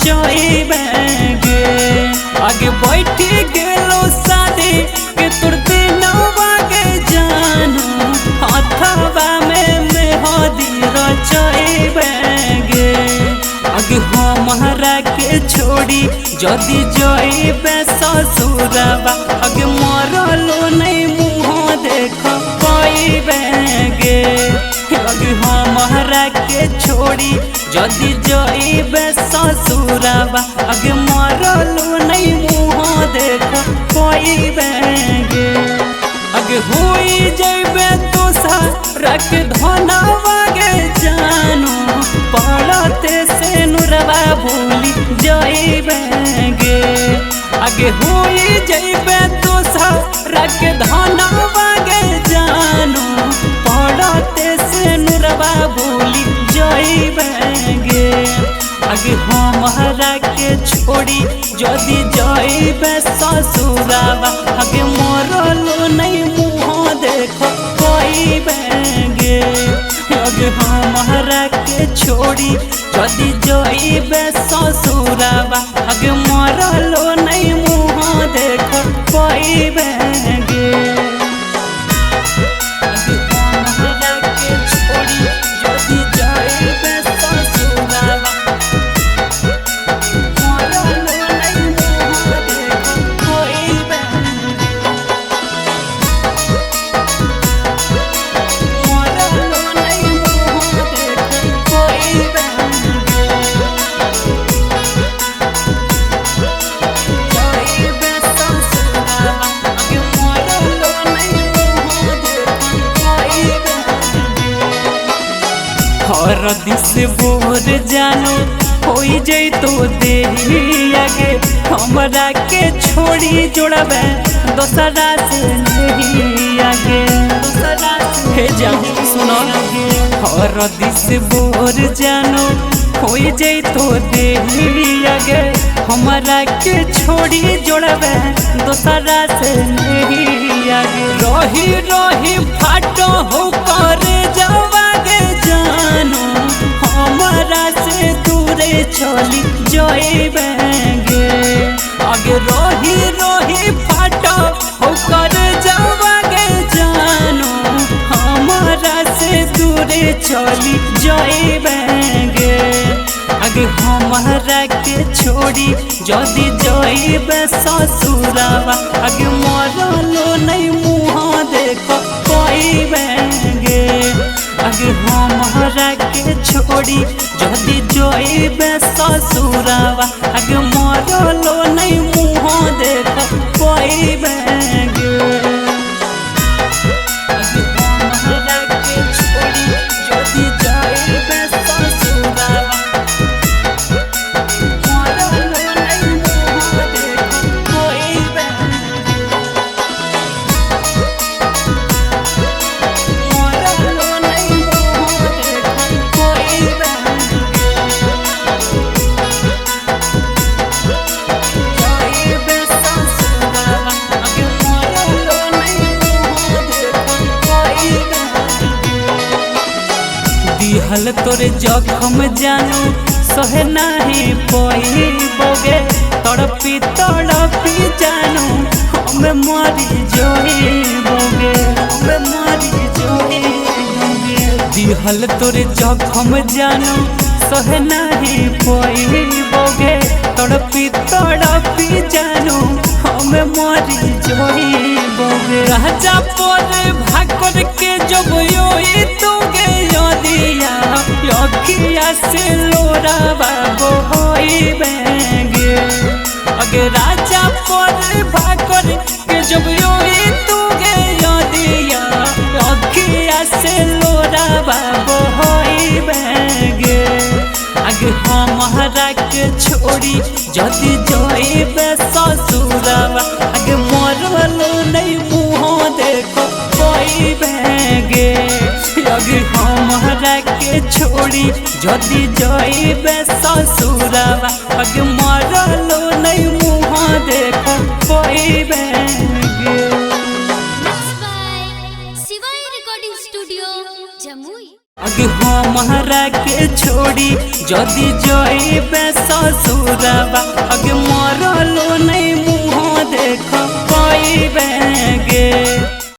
रचइबेगे आगे बैठी गेलो शादी के तुरते नवागे जानू हथवा में मेहदी रचइबेगे आगे हमारा के छोड़ी जदि जइबे ससुरवा आगे मरलो नहीं मुँह देख पाइबेगे आगे हमारा के छोड़ी जदि जइबे ससुरवा आगे मरलो नहीं मुँह देख पाइबेगे आगे हुई जइबे दोसरा के धनवा गे जानू पड़ते से नुरवा भूली जइबेगे आगे हुई जइबे दोसरा के धनवा गे जानू पड़ते से नुरवा भूली जइबेगे आगे हमारा के छोड़ी जदि जइबे ससुरवा आगे मरलो नहीं मुँह देख पाइबेगे आगे हमारा के छोड़ी जदि जइबे ससुरवा आगे मरलो नहीं मुँह देख पाइबेगे आगे हमारा के छोड़ी जदि जइबे ससुरवा हर दिस बोर जानो होई जई तो देही आगे हमरा के छोड़ी जोड़बे दोसरा से नहीं आगे दोसरा से जाऊँ सुनो हर दिस बोर जानो होई जई तो देही आगे हमरा के छोड़ी जोड़बे दोसरा से नहीं आगे रही रही फाटो हो करे जावागे जानू हमारा से दूरे चली जइबेगे आगे रही रही फाटो हो करे जावागे जानू हमारा से दूरे चली जइबेगे आगे हमारा के छोड़ी जदि जइबे ससुरवा आगे मरलो नहीं मुँह देख पाइबेगे आगे हमारा के छोड़ी जदि जइबे ससुरवा आगे मरलो नहीं मुँह देख पाइबेगे आगे हमारा के छोड़ी जदि जइबे ससुरवा दिहल तोरे जखम जानू सहे नहीं पाइबोगे तड़पी तड़पी जानू हमें मरी जइबोगे हमें मरी जइबोगे दिहल तोरे जखम जानू सहे नहीं पाइबोगे तड़पी तड़पी जानू हमें मरी जइबोगे राजा पर भाकर के जब योई तुगे यदिया अखिया से लोरा बाबो होइबेगे आगे राजा पर भाकर के जब योई तुगे यदिया अखिया से लोरा बाबो होइबेगे आगे हमारा के छोड़ी जदि जइबे ससुरवा आगे मरलो नहीं मुँह देख पाइबेगे आगे हमारा के छोड़ी जदि जइबे ससुरवा आगे मरलो नहीं मुँह देख पाइबेगे। Mixed by Shivai Recording Studio, अगे हमारा के छोड़ी जदि जइबे ससुरवा अगे मरलो नहीं मुँह देख पाइबे गे।